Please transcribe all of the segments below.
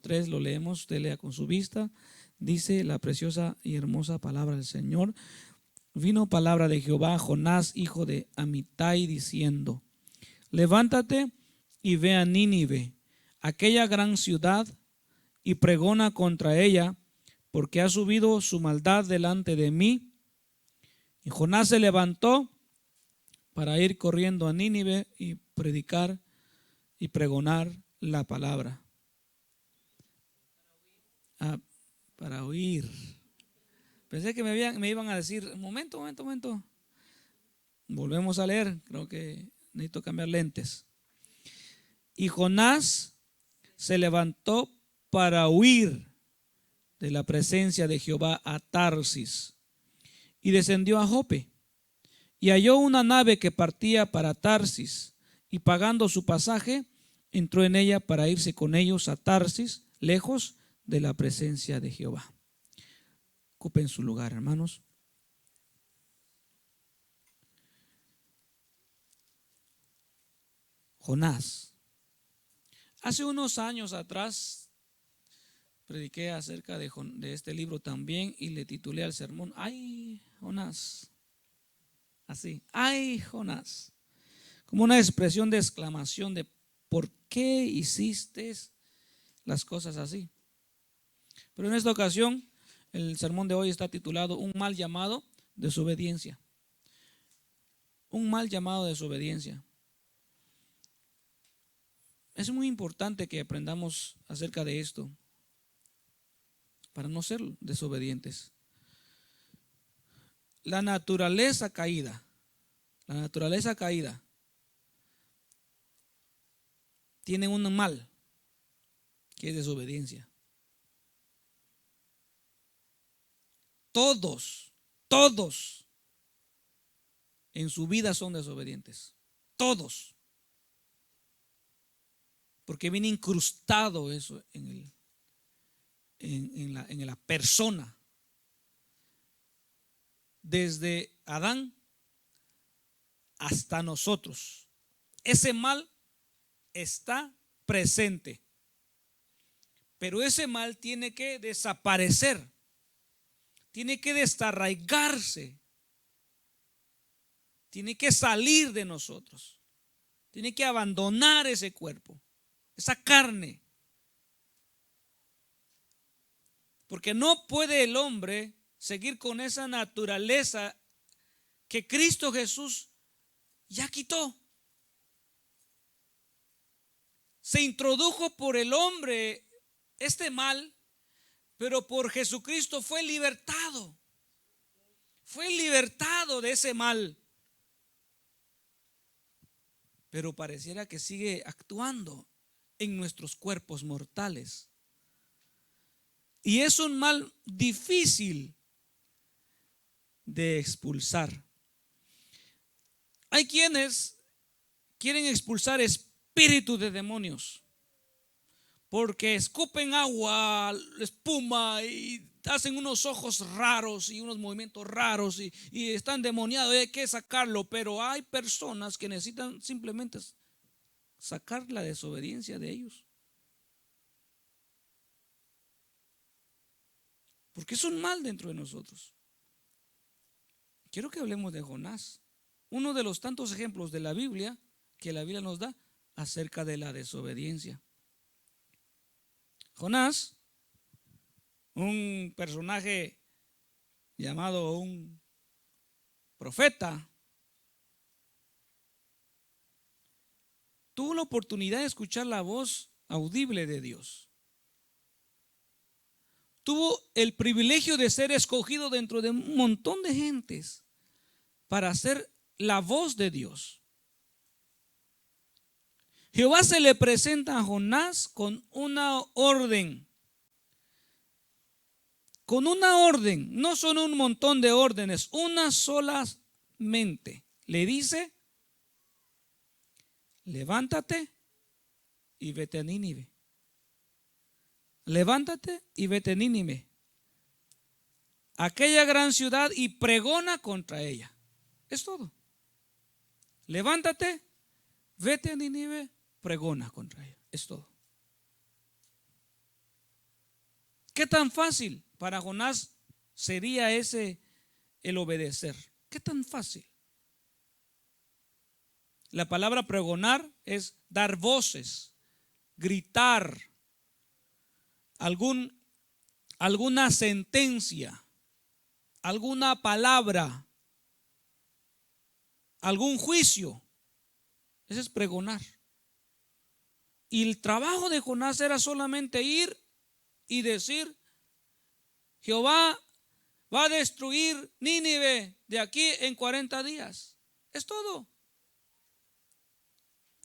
3 lo leemos, usted lea con su vista. Dice la preciosa y hermosa palabra del Señor. Vino palabra de Jehová a Jonás, hijo de Amitai, diciendo: levántate y ve a Nínive, aquella gran ciudad, y pregona contra ella, porque ha subido su maldad delante de mí. Y Jonás se levantó para ir corriendo a Nínive y predicar y pregonar la palabra. Para oír. Pensé que me iban a decir, momento. Volvemos a leer, creo que necesito cambiar lentes. Y Jonás se levantó para huir de la presencia de Jehová a Tarsis y descendió a Jope y halló una nave que partía para Tarsis, y pagando su pasaje entró en ella para irse con ellos a Tarsis, lejos de la presencia de Jehová. Ocupen su lugar, hermanos. Jonás. Hace unos años atrás prediqué acerca de este libro también y le titulé al sermón: ¡ay, Jonás! Así, ¡ay, Jonás! Como una expresión de exclamación de ¿por qué hiciste las cosas así? Pero en esta ocasión el sermón de hoy está titulado Un mal llamado desobediencia. Un mal llamado desobediencia. Es muy importante que aprendamos acerca de esto para no ser desobedientes. La naturaleza caída tiene un mal que es desobediencia. Todos en su vida son desobedientes. Todos. Porque viene incrustado eso en la persona. Desde Adán hasta nosotros. Ese mal está presente. Pero ese mal tiene que desaparecer. Tiene que desarraigarse. Tiene que salir de nosotros. Tiene que abandonar ese cuerpo, esa carne. Porque no puede el hombre seguir con esa naturaleza que Cristo Jesús ya quitó. Se introdujo por el hombre este mal, pero por Jesucristo fue libertado. Fue libertado de ese mal. Pero pareciera que sigue actuando en nuestros cuerpos mortales. Y es un mal difícil de expulsar. Hay quienes quieren expulsar espíritus de demonios porque escupen agua, espuma y hacen unos ojos raros y unos movimientos raros y están demoniados y hay que sacarlo. Pero hay personas que necesitan simplemente sacar la desobediencia de ellos, porque es un mal dentro de nosotros. Quiero que hablemos de Jonás, uno de los tantos ejemplos de la Biblia que la Biblia nos da acerca de la desobediencia. Jonás, un personaje llamado un profeta, tuvo la oportunidad de escuchar la voz audible de Dios. Tuvo el privilegio de ser escogido dentro de un montón de gentes para ser la voz de Dios. Jehová se le presenta a Jonás con una orden. Con una orden, no son un montón de órdenes, una solamente. Le dice: levántate y vete a Nínive. Levántate y vete a Nínive, aquella gran ciudad, y pregona contra ella. Es todo. Levántate, vete a Nínive, pregona contra ella. Es todo. ¿Qué tan fácil para Jonás sería ese el obedecer? ¿Qué tan fácil? La palabra pregonar es dar voces, gritar, alguna sentencia, alguna palabra, algún juicio. Ese es pregonar. Y el trabajo de Jonás era solamente ir y decir: Jehová va a destruir Nínive de aquí en 40 días. Es todo.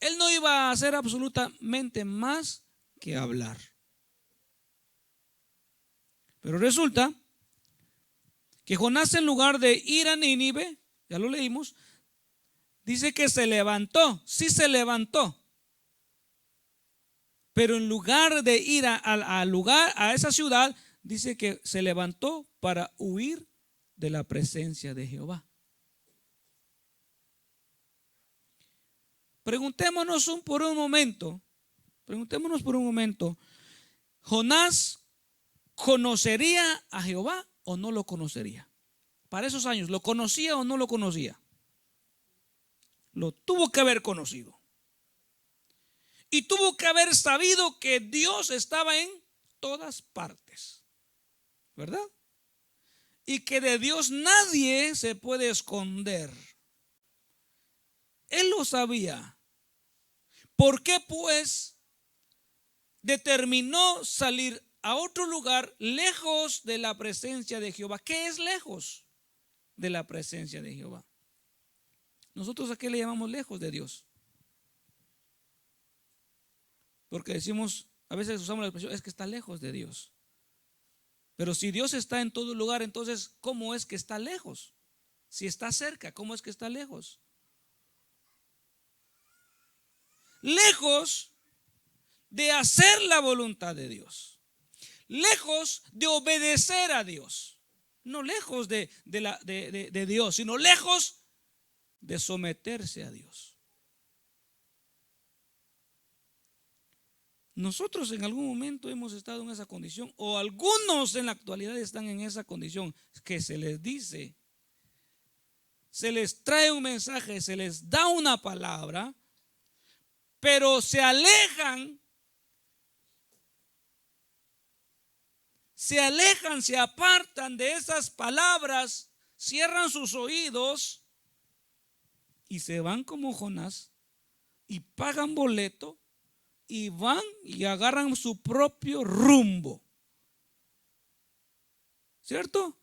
Él no iba a hacer absolutamente más que hablar. Pero resulta que Jonás, en lugar de ir a Nínive, ya lo leímos, dice que se levantó. Sí se levantó. Pero en lugar de ir a esa ciudad, dice que se levantó para huir de la presencia de Jehová. Preguntémonos por un momento, ¿Jonás conocería a Jehová o no lo conocería? Para esos años, ¿lo conocía o no lo conocía? Lo tuvo que haber conocido. Y tuvo que haber sabido que Dios estaba en todas partes, ¿verdad? Y que de Dios nadie se puede esconder. Él lo sabía. ¿Por qué pues determinó salir a otro lugar lejos de la presencia de Jehová? ¿Qué es lejos de la presencia de Jehová? Nosotros ¿a qué le llamamos lejos de Dios? Porque decimos, a veces usamos la expresión, es que está lejos de Dios. Pero si Dios está en todo lugar, entonces ¿cómo es que está lejos? Si está cerca, ¿cómo es que está lejos? Lejos de hacer la voluntad de Dios, lejos de obedecer a Dios, no lejos de Dios, sino lejos de someterse a Dios. Nosotros en algún momento hemos estado en esa condición, o algunos en la actualidad están en esa condición, que se les dice, se les trae un mensaje, se les da una palabra, pero se alejan, se apartan de esas palabras, cierran sus oídos y se van como Jonás y pagan boleto y van y agarran su propio rumbo, ¿cierto?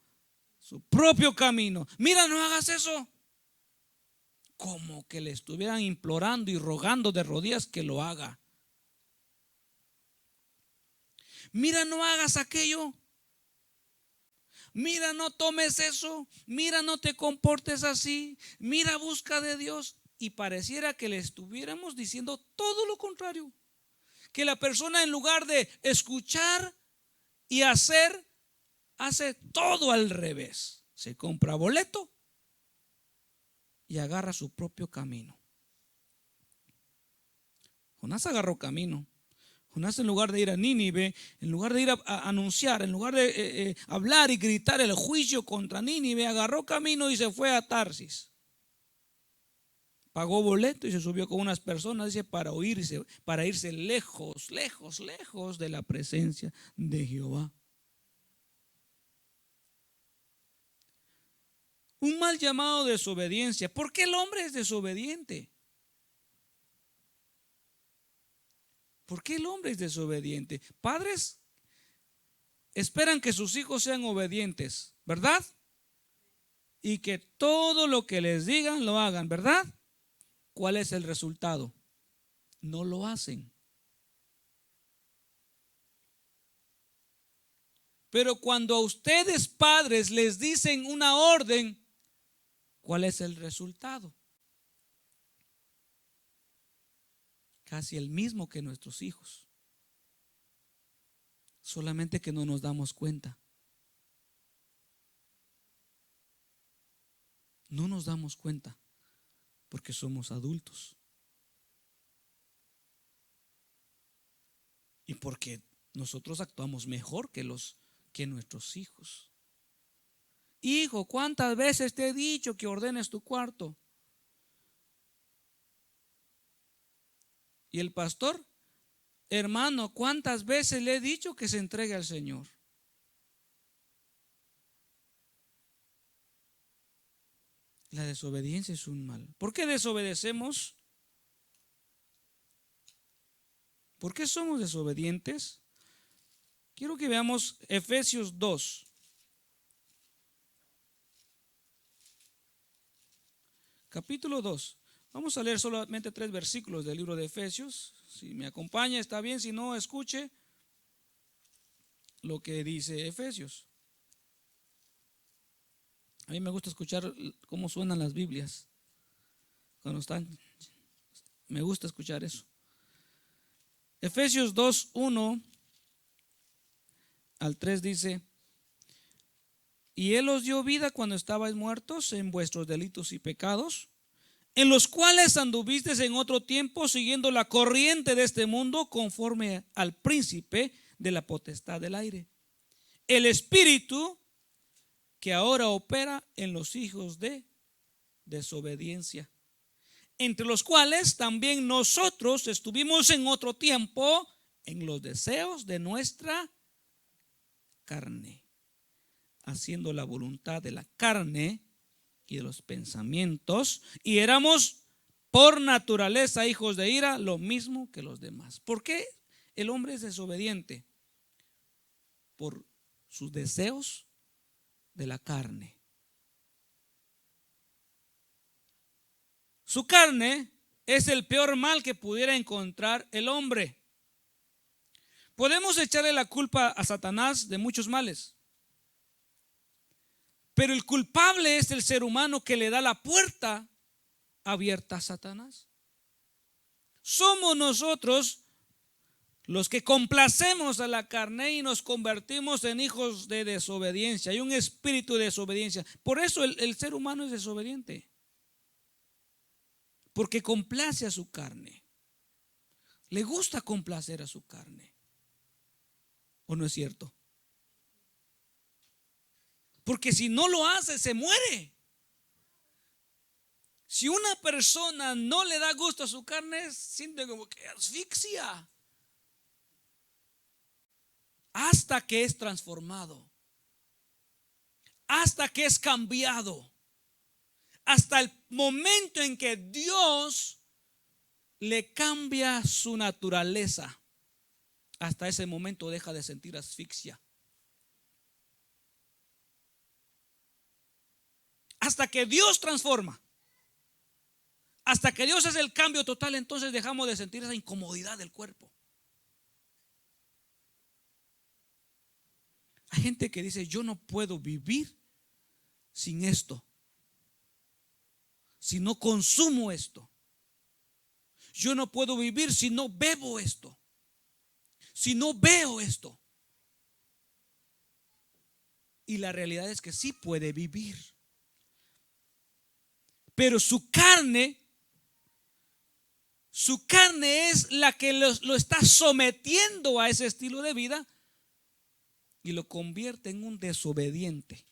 Su propio camino. Mira, no hagas eso. Como que le estuvieran implorando y rogando de rodillas que lo haga. Mira, no hagas aquello. Mira, no tomes eso. Mira, no te comportes así. Mira, busca de Dios. Y pareciera que le estuviéramos diciendo todo lo contrario. Que la persona, en lugar de escuchar y hacer, hace todo al revés. Se compra boleto y agarra su propio camino. Jonás agarró camino. Jonás, en lugar de ir a Nínive, en lugar de ir a anunciar, en lugar de hablar y gritar el juicio contra Nínive, agarró camino y se fue a Tarsis. Pagó boleto y se subió con unas personas, dice, para irse lejos, lejos, lejos de la presencia de Jehová. Un mal llamado desobediencia. ¿Por qué el hombre es desobediente? ¿Por qué el hombre es desobediente? Padres esperan que sus hijos sean obedientes, ¿verdad? Y que todo lo que les digan lo hagan, ¿verdad? ¿Cuál es el resultado? No lo hacen. Pero cuando a ustedes, padres, les dicen una orden, ¿cuál es el resultado? Casi el mismo que nuestros hijos. Solamente que no nos damos cuenta. No nos damos cuenta porque somos adultos. Y porque nosotros actuamos mejor que nuestros hijos. Hijo, ¿cuántas veces te he dicho que ordenes tu cuarto? Y el pastor, hermano, ¿cuántas veces le he dicho que se entregue al Señor? La desobediencia es un mal. ¿Por qué desobedecemos? ¿Por qué somos desobedientes? Quiero que veamos Efesios 2. Capítulo 2. Vamos a leer solamente 3 versículos del libro de Efesios. Si me acompaña está bien, si no, escuche lo que dice Efesios. A mí me gusta escuchar cómo suenan las Biblias cuando están. Me gusta escuchar eso. Efesios 2, 1 al 3 dice: y Él os dio vida cuando estabais muertos en vuestros delitos y pecados, en los cuales anduvisteis en otro tiempo siguiendo la corriente de este mundo, conforme al príncipe de la potestad del aire, el espíritu que ahora opera en los hijos de desobediencia, entre los cuales también nosotros estuvimos en otro tiempo en los deseos de nuestra carne, haciendo la voluntad de la carne y de los pensamientos, y éramos por naturaleza hijos de ira, lo mismo que los demás. ¿Por qué el hombre es desobediente? Por sus deseos de la carne. Su carne es el peor mal que pudiera encontrar el hombre. Podemos echarle la culpa a Satanás de muchos males, pero el culpable es el ser humano que le da la puerta abierta a Satanás. Somos nosotros los que complacemos a la carne y nos convertimos en hijos de desobediencia. Hay un espíritu de desobediencia. Por eso el ser humano es desobediente, porque complace a su carne. Le gusta complacer a su carne. ¿O no es cierto? Porque si no lo hace, se muere. Si una persona no le da gusto a su carne, siente como que asfixia, hasta que es transformado, hasta que es cambiado, hasta el momento en que Dios le cambia su naturaleza. Hasta ese momento deja de sentir asfixia. Hasta que Dios transforma, hasta que Dios hace el cambio total, entonces dejamos de sentir esa incomodidad del cuerpo. Hay gente que dice: yo no puedo vivir sin esto, si no consumo esto. Yo no puedo vivir si no bebo esto, si no veo esto. Y la realidad es que sí puede vivir, pero su carne es la que lo está sometiendo a ese estilo de vida y lo convierte en un desobediente.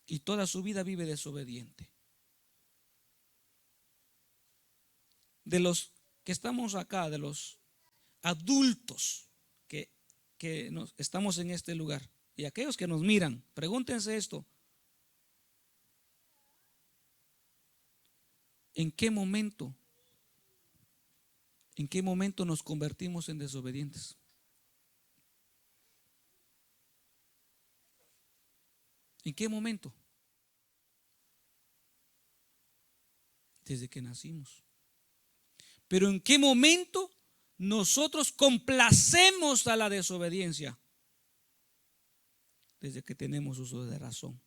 Y toda su vida vive desobediente. De los que estamos acá, de los adultos que estamos en este lugar, y aquellos que nos miran, pregúntense esto: ¿en qué momento nos convertimos en desobedientes? ¿En qué momento? Desde que nacimos. Pero ¿en qué momento nosotros complacemos a la desobediencia? Desde que tenemos uso de razón.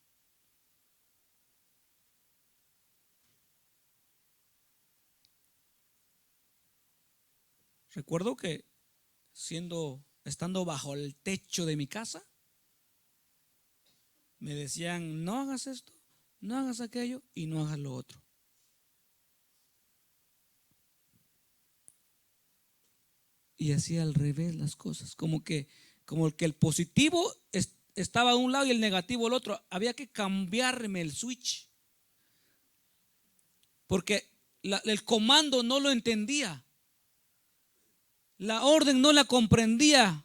Recuerdo que estando bajo el techo de mi casa, me decían: no hagas esto, no hagas aquello y no hagas lo otro. y hacía al revés las cosas, como que el positivo estaba a un lado y el negativo al otro. Había que cambiarme el switch, porque el comando no lo entendía, la orden no la comprendía.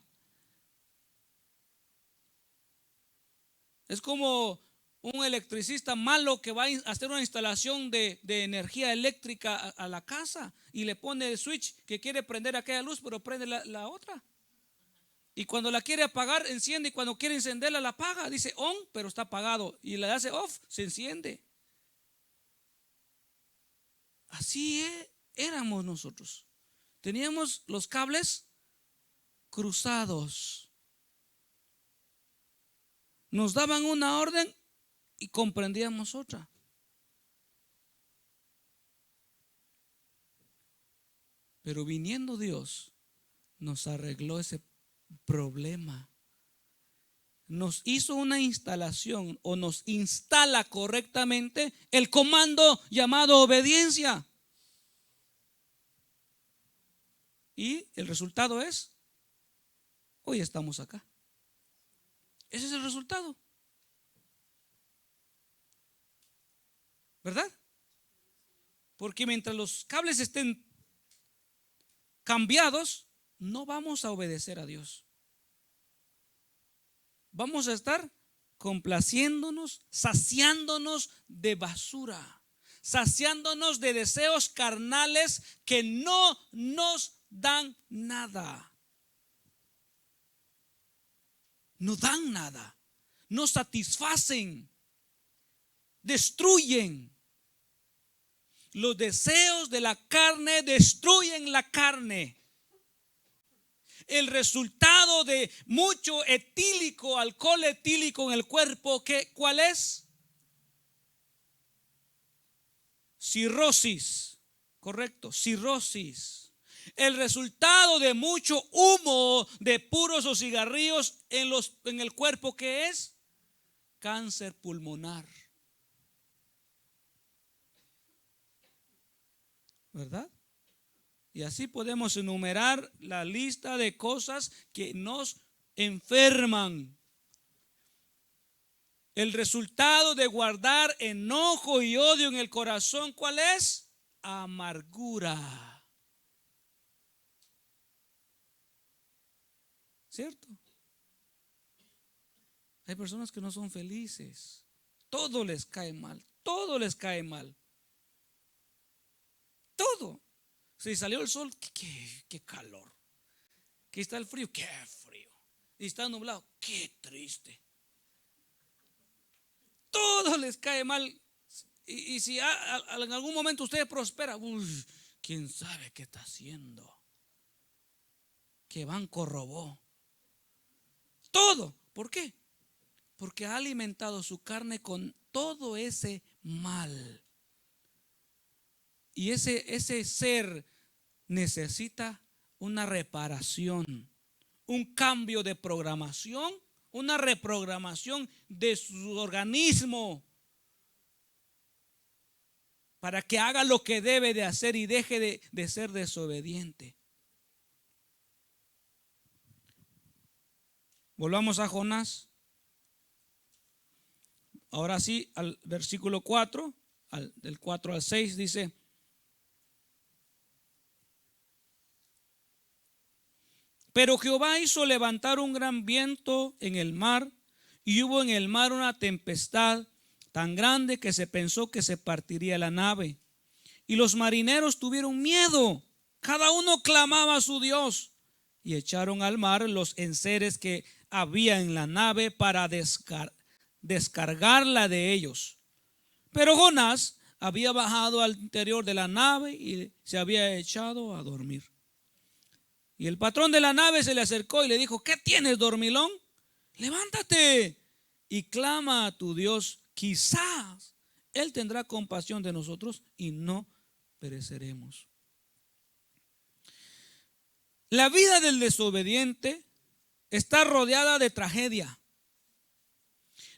Es como un electricista malo que va a hacer una instalación de energía eléctrica a la casa y le pone el switch que quiere prender aquella luz, pero prende la otra. Y cuando la quiere apagar, enciende, y cuando quiere encenderla, la apaga. Dice on, pero está apagado. Y le hace off, se enciende. Así éramos nosotros. Teníamos los cables cruzados. Nos daban una orden y comprendíamos otra. Pero viniendo Dios, nos arregló ese problema. Nos hizo una instalación, o nos instala correctamente el comando llamado obediencia. Y el resultado es, hoy estamos acá. Ese es el resultado, ¿verdad? Porque mientras los cables estén cambiados, no vamos a obedecer a Dios. Vamos a estar complaciéndonos, saciándonos de basura, saciándonos de deseos carnales que no nos dan nada. No dan nada, no satisfacen, destruyen. Los deseos de la carne destruyen la carne. El resultado de mucho etílico, alcohol etílico en el cuerpo, ¿cuál es? Cirrosis, correcto, cirrosis. El resultado de mucho humo de puros o cigarrillos en el cuerpo, ¿qué es? Cáncer pulmonar. ¿Verdad? Y así podemos enumerar la lista de cosas que nos enferman. El resultado de guardar enojo y odio en el corazón, ¿cuál es? Amargura. ¿Cierto? Hay personas que no son felices. Todo les cae mal. Todo les cae mal. Todo. Si salió el sol, qué calor. Que está el frío, qué frío. Y está nublado, qué triste. Todo les cae mal. Y si en algún momento usted prospera, quién sabe qué está haciendo. ¿Qué banco robó? Todo. ¿Por qué? Porque ha alimentado su carne con todo ese mal. Y ese ser necesita una reparación, un cambio de programación, una reprogramación de su organismo para que haga lo que debe de hacer y deje de ser desobediente. Volvamos a Jonás. Ahora sí, al versículo 4, del 4 al 6 dice: pero Jehová hizo levantar un gran viento en el mar, y hubo en el mar una tempestad tan grande que se pensó que se partiría la nave. Y los marineros tuvieron miedo, cada uno clamaba a su Dios, y echaron al mar los enseres que había en la nave para descargarla de ellos. Pero Jonás había bajado al interior de la nave y se había echado a dormir. Y el patrón de la nave se le acercó y le dijo: ¿qué tienes, dormilón? Levántate y clama a tu Dios. Quizás Él tendrá compasión de nosotros y no pereceremos. La vida del desobediente está rodeada de tragedia.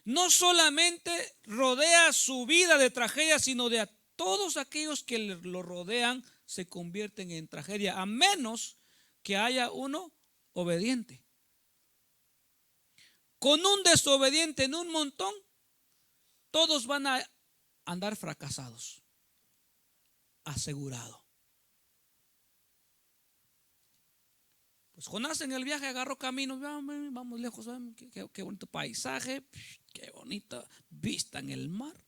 No solamente rodea su vida de tragedia, sino de a todos aquellos que lo rodean se convierten en tragedia, a menos que haya uno obediente. Con un desobediente en un montón, todos van a andar fracasados. Asegurado. Pues Jonás en el viaje agarró camino, vamos lejos, qué bonito paisaje, qué bonita vista en el mar.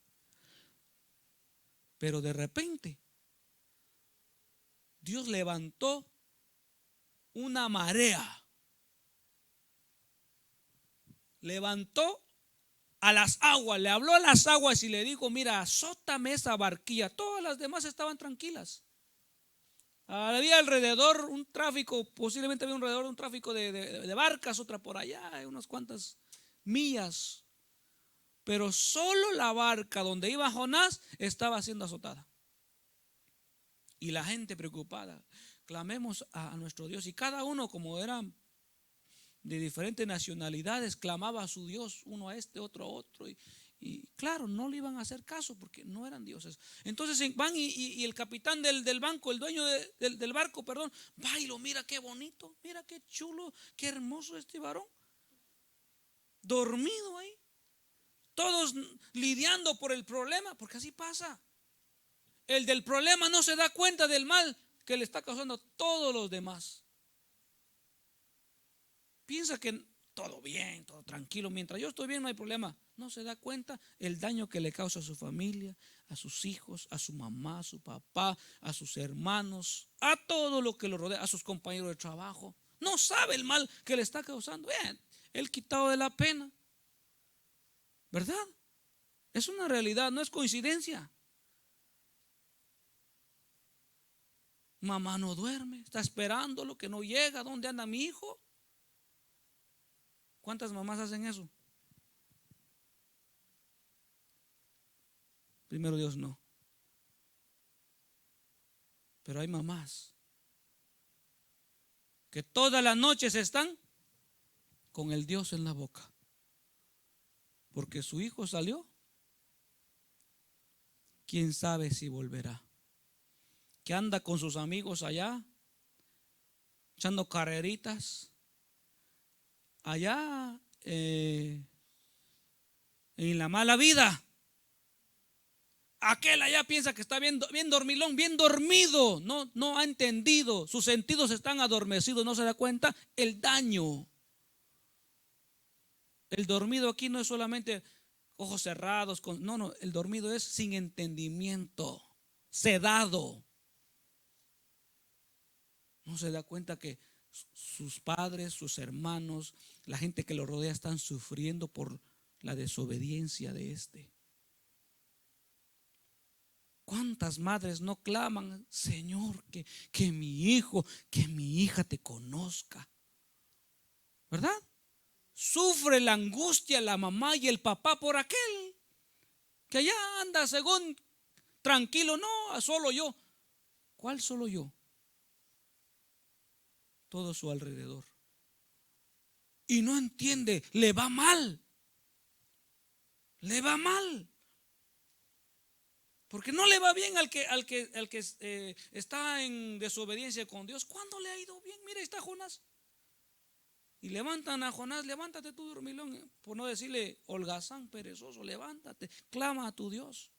Pero de repente Dios levantó una marea. Levantó a las aguas, le habló a las aguas y le dijo: mira, azótame esa barquilla. Todas las demás estaban tranquilas. Había alrededor un tráfico, posiblemente había alrededor un tráfico de barcas, otra por allá, unas cuantas millas. Pero solo la barca donde iba Jonás estaba siendo azotada. Y la gente preocupada. Clamemos a nuestro Dios. Y cada uno, como eran de diferentes nacionalidades, clamaba a su Dios, uno a este, otro a otro. Y claro, no le iban a hacer caso porque no eran dioses. Entonces van y el capitán del banco, el dueño del barco, perdón, va y lo mira, qué bonito, mira qué chulo, qué hermoso este varón. Dormido ahí. Todos lidiando por el problema, porque así pasa. El del problema no se da cuenta del mal que le está causando a todos los demás. Piensa que todo bien, todo tranquilo, mientras yo estoy bien no hay problema. No se da cuenta el daño que le causa a su familia, a sus hijos, a su mamá, a su papá, a sus hermanos, a todo lo que lo rodea, a sus compañeros de trabajo. No sabe el mal que le está causando. El quitado de la pena, ¿verdad? Es una realidad, no es coincidencia. Mamá no duerme, está esperando lo que no llega. ¿Dónde anda mi hijo? ¿Cuántas mamás hacen eso? Primero Dios no. Pero hay mamás que todas las noches están con el Dios en la boca. Porque su hijo salió. ¿Quién sabe si volverá? Que anda con sus amigos allá, echando carreritas. Allá en la mala vida. Aquel allá piensa que está bien dormilón, bien dormido. No ha entendido. Sus sentidos están adormecidos. No se da cuenta el daño. El dormido aquí no es solamente ojos cerrados. No, el dormido es sin entendimiento, sedado. No se da cuenta que sus padres, sus hermanos, la gente que lo rodea están sufriendo por la desobediencia de este. ¿Cuántas madres no claman: Señor, que mi hijo, que mi hija te conozca? ¿Verdad? Sufre la angustia la mamá y el papá por aquel que allá anda según tranquilo. No, solo yo. ¿Cuál solo yo? Todo su alrededor. Y no entiende, le va mal. Le va mal. Porque no le va bien al que está en desobediencia con Dios. ¿Cuándo le ha ido bien? Mira, ahí está Jonás. Y levantan a Jonás: levántate tú, dormilón. Por no decirle holgazán, perezoso, levántate, clama a tu Dios.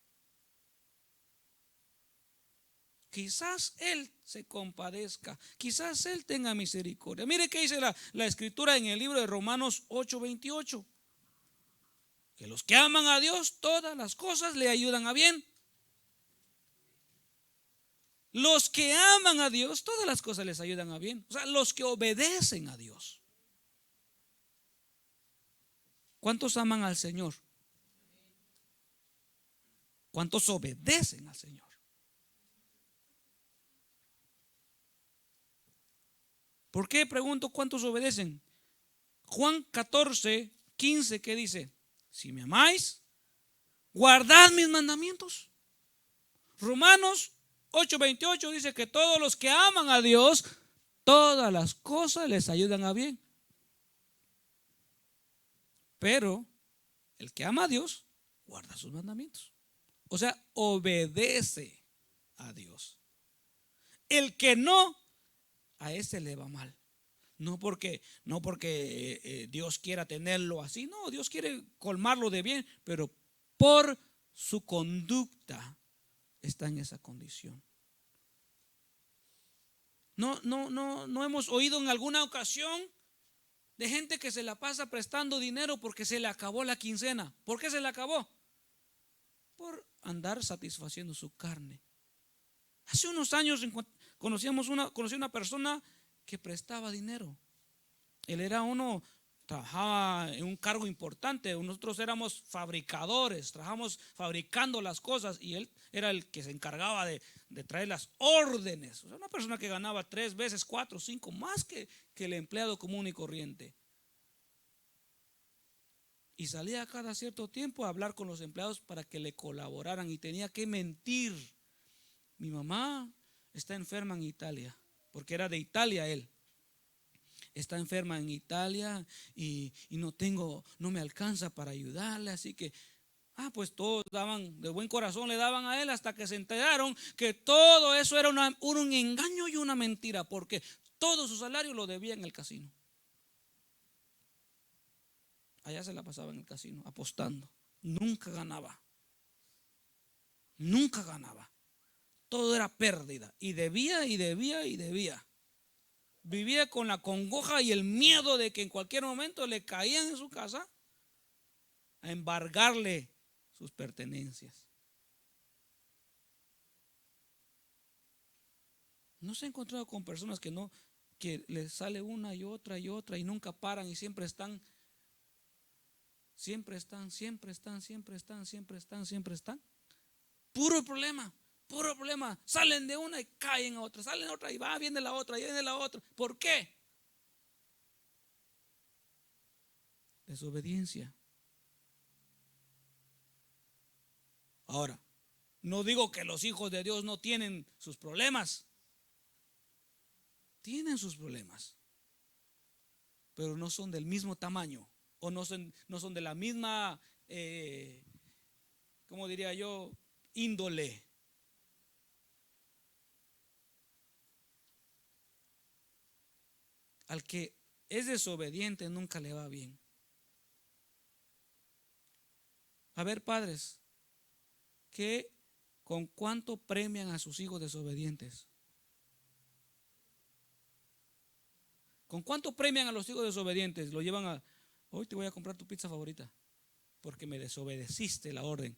Quizás Él se compadezca, quizás Él tenga misericordia. Mire qué dice la escritura en el libro de Romanos 8:28. Que los que aman a Dios, todas las cosas le ayudan a bien. Los que aman a Dios, todas las cosas les ayudan a bien. O sea, los que obedecen a Dios. ¿Cuántos aman al Señor? ¿Cuántos obedecen al Señor? ¿Por qué pregunto cuántos obedecen? Juan 14:15, ¿qué dice? Si me amáis, guardad mis mandamientos. Romanos 8:28 dice que todos los que aman a Dios, todas las cosas les ayudan a bien. Pero el que ama a Dios, guarda sus mandamientos. O sea, obedece a Dios. El que no a ese le va mal. No porque Dios quiera tenerlo así, no, Dios quiere colmarlo de bien, pero por su conducta está en esa condición. No hemos oído en alguna ocasión de gente que se la pasa prestando dinero porque se le acabó la quincena. ¿Por qué se le acabó? Por andar satisfaciendo su carne. Hace unos años conocí una persona que prestaba dinero. Él era trabajaba en un cargo importante. Nosotros éramos fabricadores, trabajamos fabricando las cosas y él era el que se encargaba de traer las órdenes. O sea, una persona que ganaba 3 veces, 4, 5 más que el empleado común y corriente. Y salía cada cierto tiempo a hablar con los empleados para que le colaboraran y tenía que mentir. Mi mamá está enferma en Italia, porque era de Italia él. Está enferma en Italia y no me alcanza para ayudarle, así que pues todos daban de buen corazón, le daban a él hasta que se enteraron que todo eso era un engaño y una mentira, porque todo su salario lo debía en el casino. Allá se la pasaba en el casino apostando, nunca ganaba, nunca ganaba, todo era pérdida y debía y debía y debía. Vivía con la congoja y el miedo de que en cualquier momento le caían en su casa a embargarle sus pertenencias. ¿No se ha encontrado con personas que les sale una y otra y nunca paran y siempre están? Puro problema. Salen de una y caen a otra, salen a otra y viene la otra y viene la otra. ¿Por qué? Desobediencia. Ahora, no digo que los hijos de Dios no tienen sus problemas. Tienen sus problemas, pero no son del mismo tamaño o no son de la misma, ¿cómo diría yo? Índole. Al que es desobediente nunca le va bien. A ver, padres, ¿con cuánto premian a sus hijos desobedientes? ¿Con cuánto premian a los hijos desobedientes? Lo llevan hoy te voy a comprar tu pizza favorita porque me desobedeciste la orden.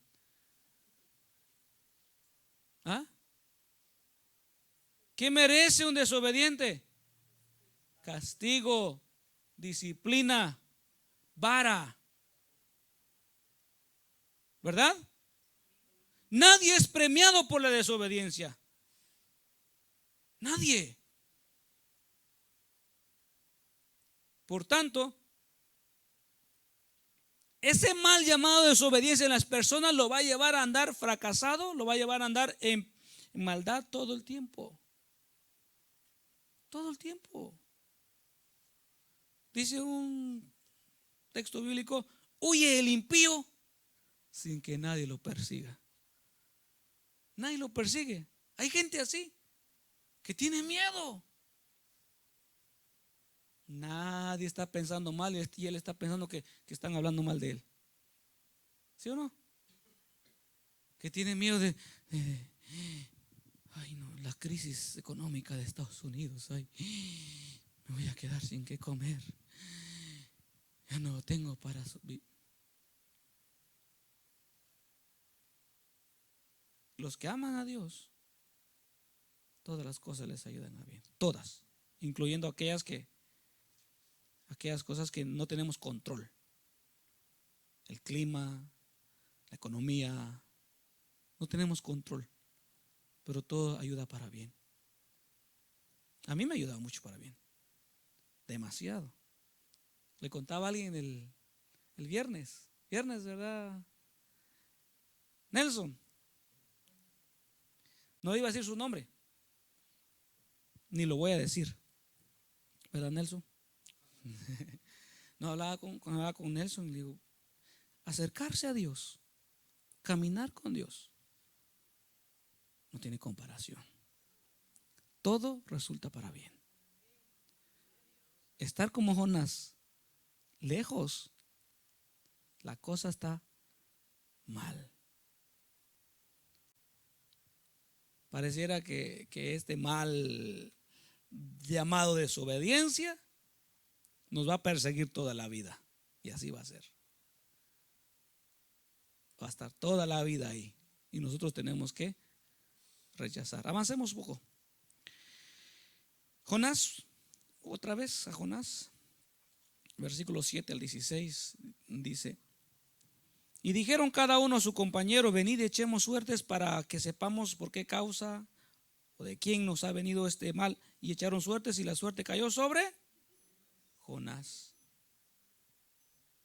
¿Ah? ¿Qué merece un desobediente? Castigo, disciplina, vara. ¿Verdad? Nadie es premiado por la desobediencia. Nadie. Por tanto, ese mal llamado desobediencia en las personas lo va a llevar a andar fracasado, lo va a llevar a andar en maldad todo el tiempo. Todo el tiempo. Dice un texto bíblico: huye el impío sin que nadie lo persiga. Nadie lo persigue. Hay gente así que tiene miedo. Nadie está pensando mal y él está pensando que están hablando mal de él. ¿Sí o no? Que tiene miedo ay no, la crisis económica de Estados Unidos. Ay, me voy a quedar sin qué comer. Ya no tengo para subir. Los que aman a Dios, todas las cosas les ayudan a bien. Todas, incluyendo aquellas cosas que no tenemos control. El clima, la economía, no tenemos control, pero todo ayuda para bien. A mí me ha ayudado mucho para bien, demasiado. Le contaba a alguien el viernes, ¿verdad? Nelson, no iba a decir su nombre, ni lo voy a decir, ¿verdad, Nelson? No, hablaba con Nelson y le digo: acercarse a Dios, caminar con Dios, no tiene comparación. Todo resulta para bien. estar como Jonás, lejos, la cosa está mal. Pareciera que este mal llamado desobediencia nos va a perseguir toda la vida. Y así va a ser. Va a estar toda la vida ahí. Y nosotros tenemos que rechazar. Avancemos un poco. Jonás, otra vez a Jonás, versículo 7 al 16 dice: y dijeron cada uno a su compañero: venid y echemos suertes para que sepamos por qué causa o de quién nos ha venido este mal. Y echaron suertes, y la suerte cayó sobre Jonás.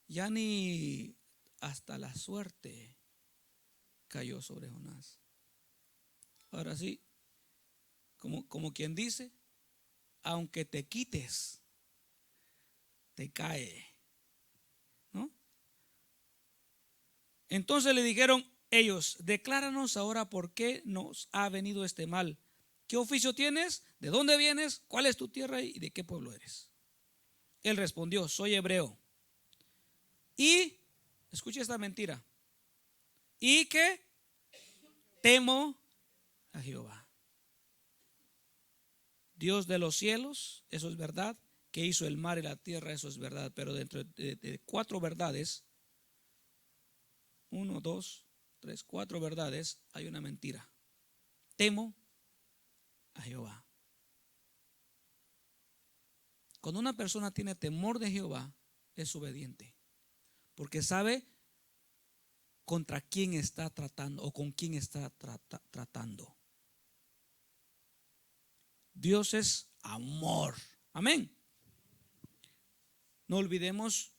Ya ni hasta la suerte cayó sobre Jonás. Ahora sí, como quien dice, aunque te quites, te cae, ¿no? Entonces le dijeron ellos: decláranos ahora por qué nos ha venido este mal. ¿Qué oficio tienes? ¿De dónde vienes? ¿Cuál es tu tierra y de qué pueblo eres? Él respondió: soy hebreo. Y, escucha esta mentira, y que temo a Jehová, Dios de los cielos, eso es verdad, que hizo el mar y la tierra, eso es verdad. Pero dentro de 4 verdades, 1, 2, 3, 4 verdades, hay una mentira. Temo a Jehová. Cuando una persona tiene temor de Jehová, es obediente, porque sabe contra quién está tratando o con quién está tratando. Dios es amor. Amén. No olvidemos,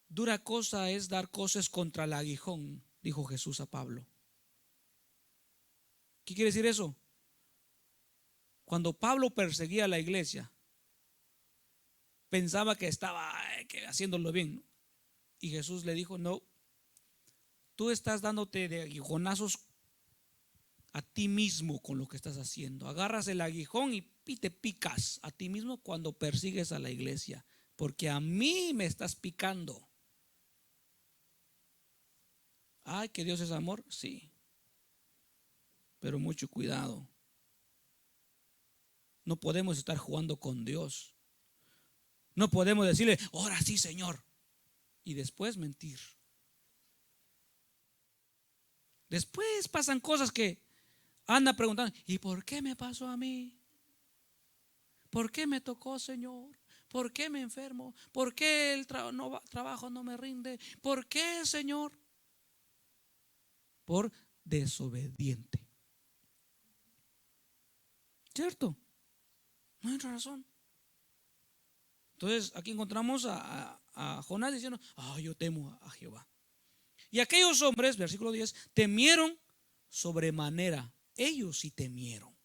dura cosa es dar cosas contra el aguijón, dijo Jesús a Pablo. ¿Qué quiere decir eso? Cuando Pablo perseguía a la iglesia, pensaba que estaba haciéndolo bien. Y Jesús le dijo: no, tú estás dándote de aguijonazos a ti mismo con lo que estás haciendo. Agarras el aguijón y te picas a ti mismo cuando persigues a la iglesia, porque a mí me estás picando. Ay, que Dios es amor, sí, pero mucho cuidado. No podemos estar jugando con Dios. No podemos decirle: ahora sí, Señor, y después mentir. Después pasan cosas que anda preguntando: ¿y por qué me pasó a mí? ¿Por qué me tocó, Señor? ¿Por qué me enfermo? ¿Por qué el trabajo no me rinde? ¿Por qué, Señor? Por desobediente. ¿Cierto? No hay otra razón. Entonces aquí encontramos a Jonás diciendo: yo temo a Jehová. Y aquellos hombres, versículo 10, temieron sobremanera. Ellos sí temieron.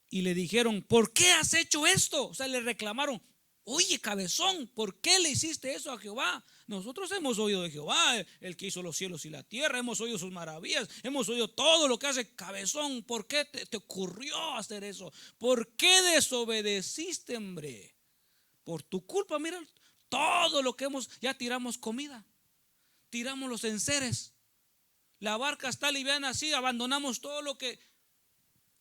Y le dijeron: ¿por qué has hecho esto? O sea, le reclamaron: oye, cabezón, ¿por qué le hiciste eso a Jehová? Nosotros hemos oído de Jehová, el que hizo los cielos y la tierra, hemos oído sus maravillas, hemos oído todo lo que hace. Cabezón, ¿por qué te ocurrió hacer eso? ¿Por qué desobedeciste, hombre? Por tu culpa, mira, todo lo que ya tiramos comida, tiramos los enseres, la barca está liviana así, abandonamos todo lo que,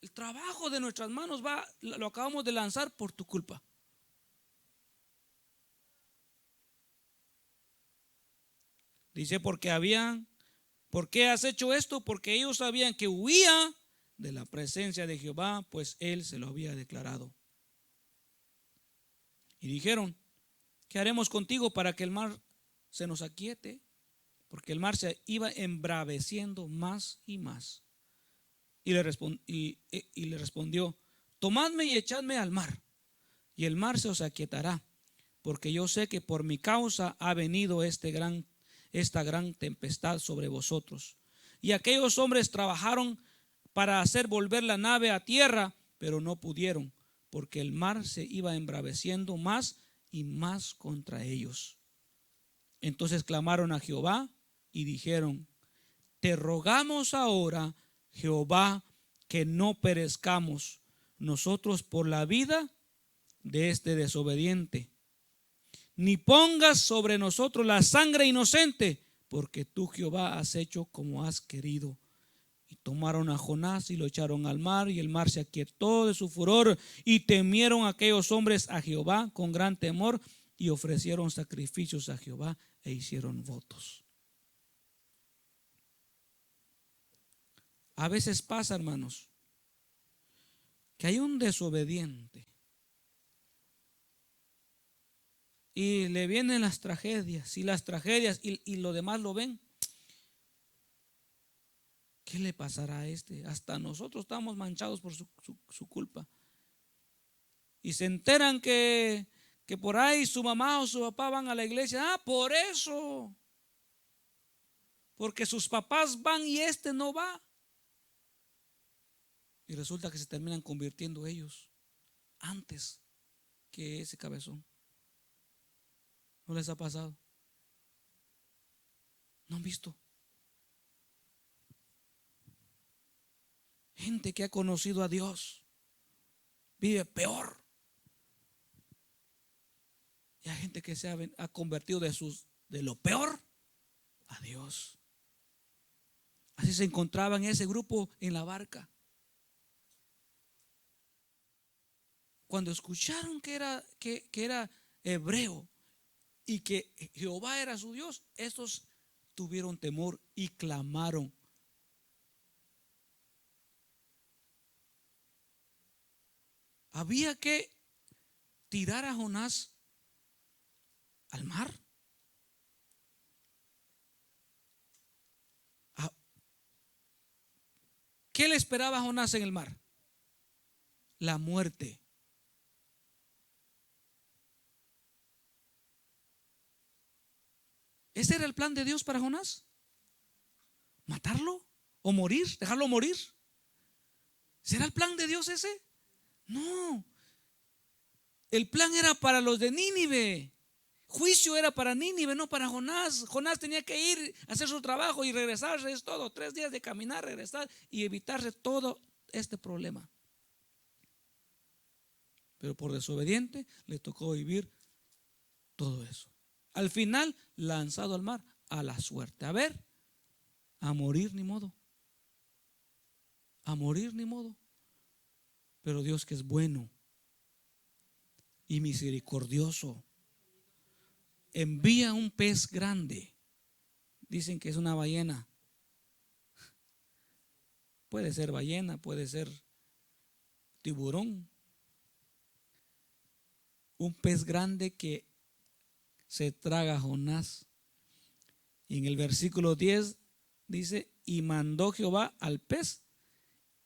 el trabajo de nuestras manos lo acabamos de lanzar por tu culpa. Dice: ¿por qué has hecho esto? Porque ellos sabían que huía de la presencia de Jehová, pues él se lo había declarado. Y dijeron: ¿qué haremos contigo para que el mar se nos aquiete? Porque el mar se iba embraveciendo más y más. Y le respondió: tomadme y echadme al mar, y el mar se os aquietará, porque yo sé que por mi causa ha venido esta gran tempestad sobre vosotros. Y aquellos hombres trabajaron para hacer volver la nave a tierra, pero no pudieron, porque el mar se iba embraveciendo más y más contra ellos. Entonces clamaron a Jehová y dijeron: te rogamos ahora, Jehová, que no perezcamos nosotros por la vida de este desobediente, ni pongas sobre nosotros la sangre inocente, porque tú, Jehová, has hecho como has querido. Y tomaron a Jonás y lo echaron al mar, y el mar se aquietó de su furor, y temieron aquellos hombres a Jehová con gran temor, y ofrecieron sacrificios a Jehová e hicieron votos. A veces pasa, hermanos, que hay un desobediente y le vienen las tragedias y lo demás lo ven. ¿Qué le pasará a este? Hasta nosotros estamos manchados por su culpa. Y se enteran que por ahí su mamá o su papá van a la iglesia. Por eso. Porque sus papás van y este no va. Y resulta que se terminan convirtiendo ellos antes que ese cabezón. ¿No les ha pasado? ¿No han visto? Gente que ha conocido a Dios vive peor. Y hay gente que se ha convertido de lo peor a Dios. Así se encontraban ese grupo en la barca. Cuando escucharon que era hebreo y que Jehová era su Dios, estos tuvieron temor y clamaron. Había que tirar a Jonás al mar. ¿Qué le esperaba a Jonás en el mar? La muerte. ¿Ese era el plan de Dios para Jonás? ¿Matarlo? ¿O morir? ¿Dejarlo morir? ¿Será el plan de Dios ese? No. El plan era para los de Nínive. Juicio era para Nínive, no para Jonás. Jonás tenía que ir a hacer su trabajo y regresarse. Es todo. 3 días de caminar, regresar y evitarse todo este problema. Pero por desobediente le tocó vivir todo eso. Al final, lanzado al mar, a la suerte. A ver, a morir ni modo. A morir ni modo. Pero Dios, que es bueno y misericordioso, envía un pez grande. Dicen que es una ballena. Puede ser ballena, puede ser tiburón. Un pez grande que se traga a Jonás. Y en el versículo 10 dice: y mandó Jehová al pez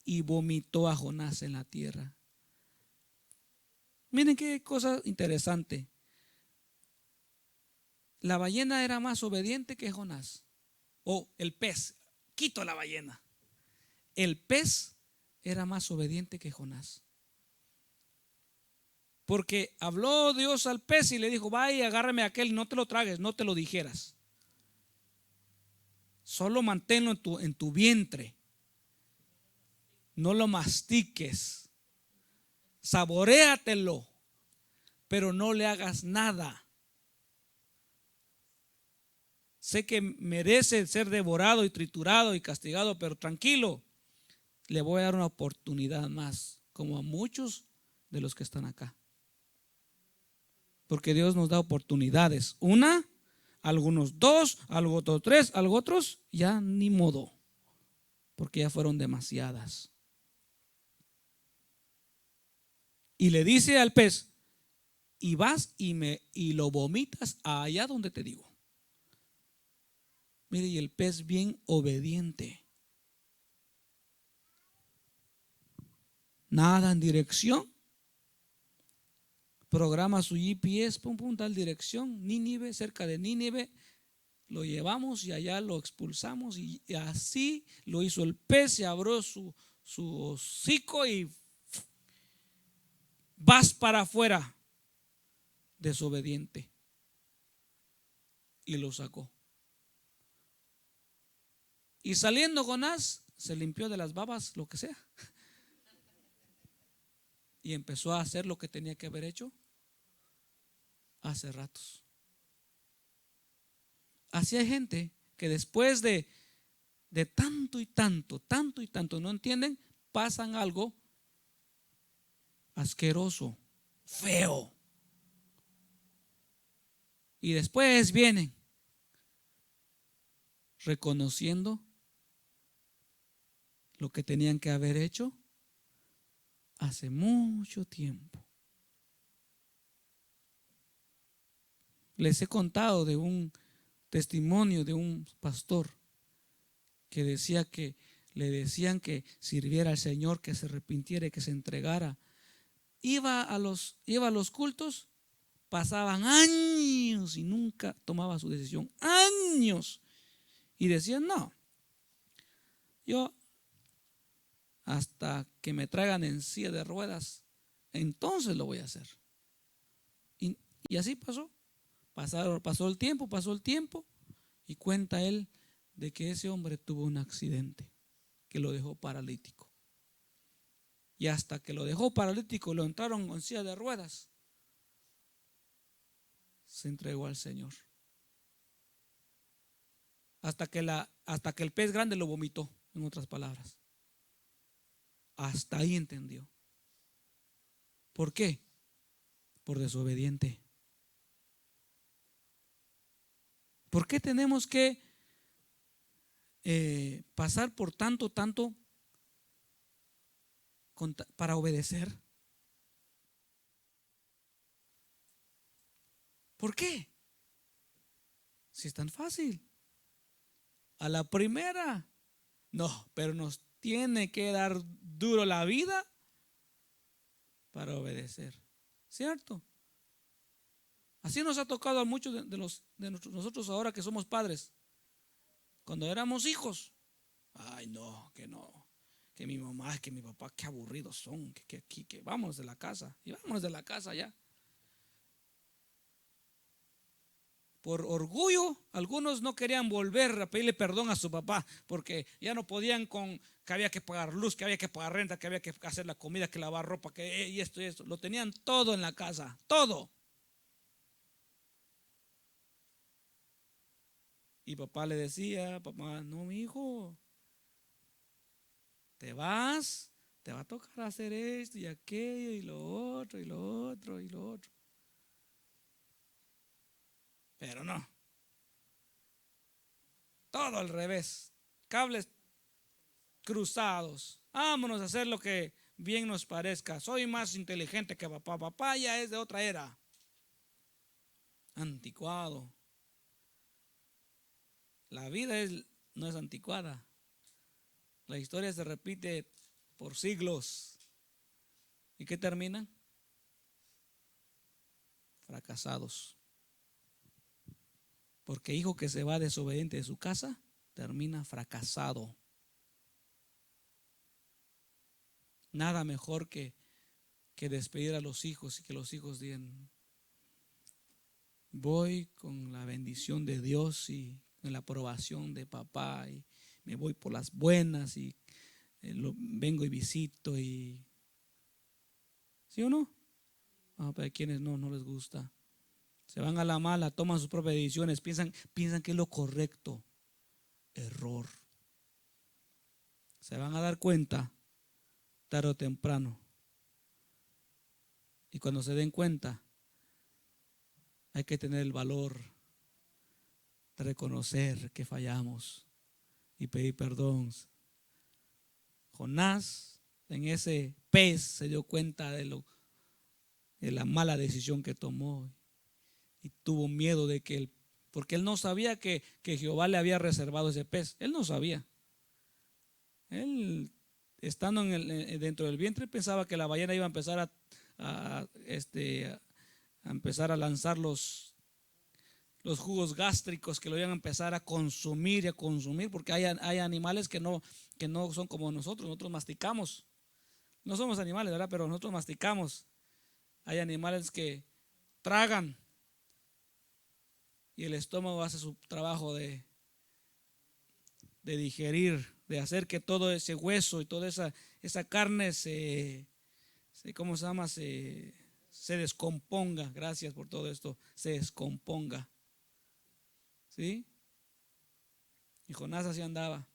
y vomitó a Jonás en la tierra. Miren qué cosa interesante. La ballena era más obediente que Jonás. O el pez, quito la ballena. El pez era más obediente que Jonás. Porque habló Dios al pez y le dijo: vaya, agárrame aquel, no te lo tragues, no te lo dijeras. Solo manténlo en tu vientre. No lo mastiques. Saboréatelo, pero no le hagas nada. Sé que merece ser devorado y triturado y castigado, pero tranquilo, le voy a dar una oportunidad más, como a muchos de los que están acá. Porque Dios nos da oportunidades. Una, algunos 2, algo otros 3, algo otros ya ni modo, porque ya fueron demasiadas. Y le dice al pez: y vas y lo vomitas allá donde te digo. Mire, y el pez bien obediente. Nada en dirección. Programa su GPS, tal dirección, Nínive, cerca de Nínive. Lo llevamos y allá lo expulsamos. Y así lo hizo el pez. Se abrió su hocico y vas para afuera, desobediente. Y lo sacó. Y saliendo Jonás, se limpió de las babas, lo que sea. y empezó a hacer lo que tenía que haber hecho hace ratos. Así hay gente que después de tanto y tanto, no entienden, pasan algo asqueroso, feo. Y después vienen reconociendo lo que tenían que haber hecho hace mucho tiempo. Les he contado de un testimonio de un pastor que decía que le decían que sirviera al Señor, que se arrepintiera y que se entregara. Iba a los cultos, pasaban años y nunca tomaba su decisión. Años. Y decían, no, yo hasta que me traigan en silla de ruedas, entonces lo voy a hacer. Y así pasó. Pasó el tiempo y cuenta él de que ese hombre tuvo un accidente que lo dejó paralítico. Y hasta que lo dejó paralítico, lo entraron en silla de ruedas, se entregó al Señor. Hasta que el pez grande lo vomitó, en otras palabras. Hasta ahí entendió. ¿Por qué? Por desobediente. ¿Por qué tenemos que pasar por tanto para obedecer? ¿Por qué? Si es tan fácil. A la primera, no, pero nos tiene que dar duro la vida para obedecer, ¿cierto? Así nos ha tocado a muchos de nosotros ahora que somos padres. Cuando éramos hijos, ay no, que mi mamá, que mi papá, qué aburridos son, que vámonos de la casa, y vámonos de la casa ya. Por orgullo, algunos no querían volver a pedirle perdón a su papá, porque ya no podían que había que pagar luz, que había que pagar renta, que había que hacer la comida, que lavar ropa, que y esto y esto. Lo tenían todo en la casa, todo. Y papá le decía, papá, no, mi hijo, te vas, te va a tocar hacer esto y aquello y lo otro y lo otro y lo otro. Pero no, todo al revés, cables cruzados. Vámonos a hacer lo que bien nos parezca. Soy más inteligente que papá. Papá ya es de otra era, anticuado. La vida no es anticuada. La historia se repite por siglos. ¿Y qué terminan? Fracasados. Porque hijo que se va desobediente de su casa, termina fracasado. Nada mejor que despedir a los hijos y que los hijos digan, voy con la bendición de Dios y con la aprobación de papá y me voy por las buenas y vengo y visito y ¿sí o no? Pero hay quienes no les gusta. Se van a la mala, toman sus propias decisiones, piensan que es lo correcto. Error. Se van a dar cuenta tarde o temprano. Y cuando se den cuenta, hay que tener el valor de reconocer que fallamos y pedir perdón. Jonás en ese pez se dio cuenta de la mala decisión que tomó y tuvo miedo de porque él no sabía que Jehová le había reservado ese pez. Él no sabía. Él, estando dentro del vientre, pensaba que la ballena iba a empezar a empezar a lanzar los jugos gástricos, que lo iban a empezar a consumir, porque hay animales que no son como nosotros masticamos. No somos animales, ¿verdad? Pero nosotros masticamos. Hay animales que tragan y el estómago hace su trabajo de digerir, de hacer que todo ese hueso y toda esa carne se ¿cómo se llama? Se descomponga. Gracias por todo esto. Se descomponga. ¿Sí? Y Jonás así andaba.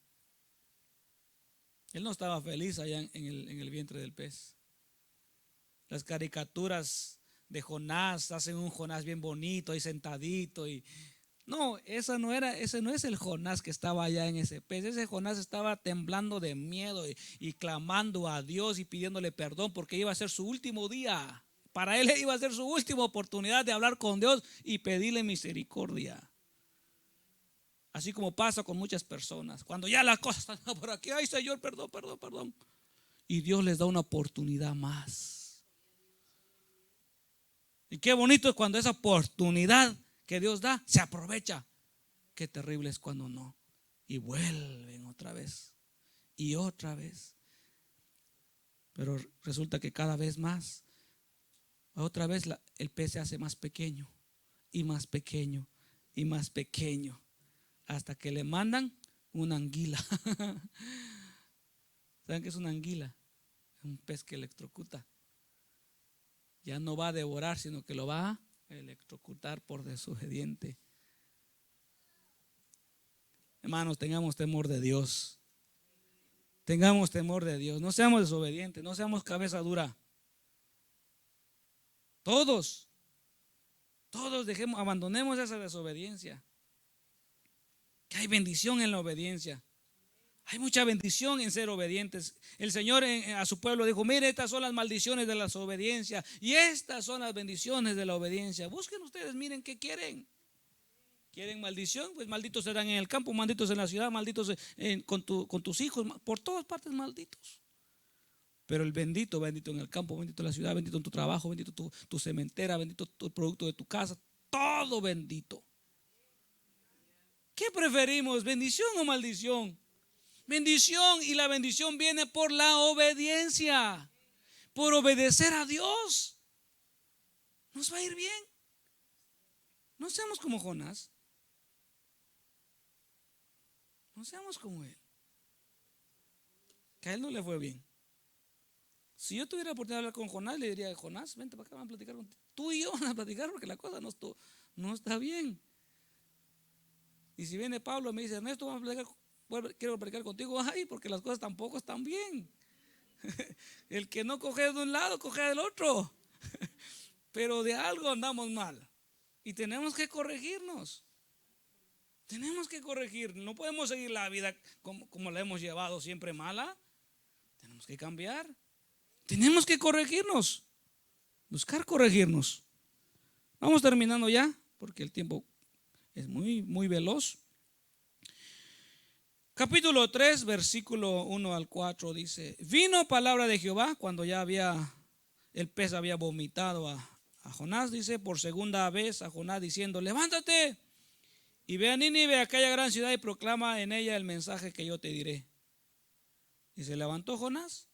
Él no estaba feliz allá en el vientre del pez. Las caricaturas de Jonás hacen un Jonás bien bonito y sentadito. No, ese no es el Jonás que estaba allá en ese pez. Ese Jonás estaba temblando de miedo y clamando a Dios y pidiéndole perdón porque iba a ser su último día. Para él iba a ser su última oportunidad de hablar con Dios y pedirle misericordia. Así como pasa con muchas personas. Cuando ya las cosas están por aquí, ay Señor, perdón, perdón, perdón. Y Dios les da una oportunidad más. Y qué bonito es cuando esa oportunidad que Dios da se aprovecha. Qué terrible es cuando no. Y vuelven otra vez. Y otra vez. Pero resulta que cada vez más, otra vez el pez se hace más pequeño. Y más pequeño. Y más pequeño. Hasta que le mandan una anguila. ¿Saben qué es una anguila? Es un pez que electrocuta. Ya no va a devorar, sino que lo va a electrocutar por desobediente. Hermanos, tengamos temor de Dios. Tengamos temor de Dios. No seamos desobedientes, no seamos cabeza dura. Todos abandonemos esa desobediencia. Que hay bendición en la obediencia. Hay mucha bendición en ser obedientes. El Señor a su pueblo dijo: mire, estas son las maldiciones de la desobediencia y estas son las bendiciones de la obediencia. Busquen ustedes, miren qué quieren. ¿Quieren maldición? Pues malditos serán en el campo, malditos en la ciudad, malditos con tus hijos, por todas partes malditos. Pero el bendito, bendito en el campo, bendito en la ciudad, bendito en tu trabajo, bendito tu cementera, bendito el producto de tu casa, todo bendito. ¿Qué preferimos, bendición o maldición? Bendición, y la bendición viene por la obediencia, por obedecer a Dios. Nos va a ir bien. No seamos como Jonás. No seamos como él. Que a él no le fue bien. Si yo tuviera la oportunidad de hablar con Jonás, le diría: Jonás, vente para acá, vamos a platicar contigo. Tú y yo vamos a platicar porque la cosa no está bien. Y si viene Pablo y me dice: Ernesto, vamos a platicar, quiero platicar contigo. Ay, porque las cosas tampoco están bien. El que no coge de un lado, coge del otro. Pero de algo andamos mal. Y tenemos que corregirnos. Tenemos que corregir. No podemos seguir la vida como la hemos llevado siempre mala. Tenemos que cambiar. Tenemos que corregirnos. Buscar corregirnos. Vamos terminando ya, porque el tiempo es muy, muy veloz. Capítulo 3, versículo 1 al 4 dice: vino palabra de Jehová cuando ya el pez había vomitado a Jonás, dice, por segunda vez a Jonás, diciendo: levántate y ve a Nínive, aquella gran ciudad, y proclama en ella el mensaje que yo te diré. Y se levantó Jonás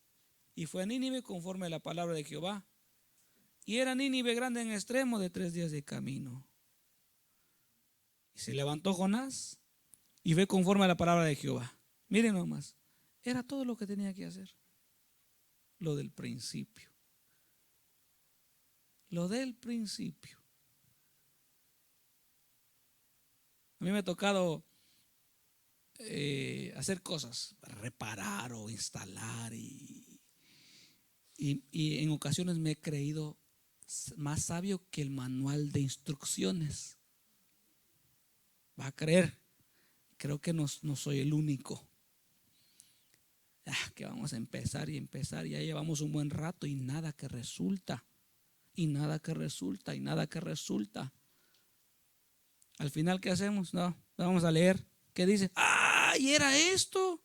y fue a Nínive conforme a la palabra de Jehová. Y era Nínive grande en extremo, de 3 días de camino. Y se levantó Jonás y fue conforme a la palabra de Jehová. Miren nomás, era todo lo que tenía que hacer. Lo del principio. Lo del principio. A mí me ha tocado hacer cosas, reparar o instalar, y en ocasiones me he creído más sabio que el manual de instrucciones. Va a creer. Creo que no soy el único. Que vamos a empezar y empezar. Ya llevamos un buen rato y nada que resulta. Y nada que resulta. Y nada que resulta. Al final, ¿qué hacemos? No, vamos a leer. ¿Qué dice? Y era esto.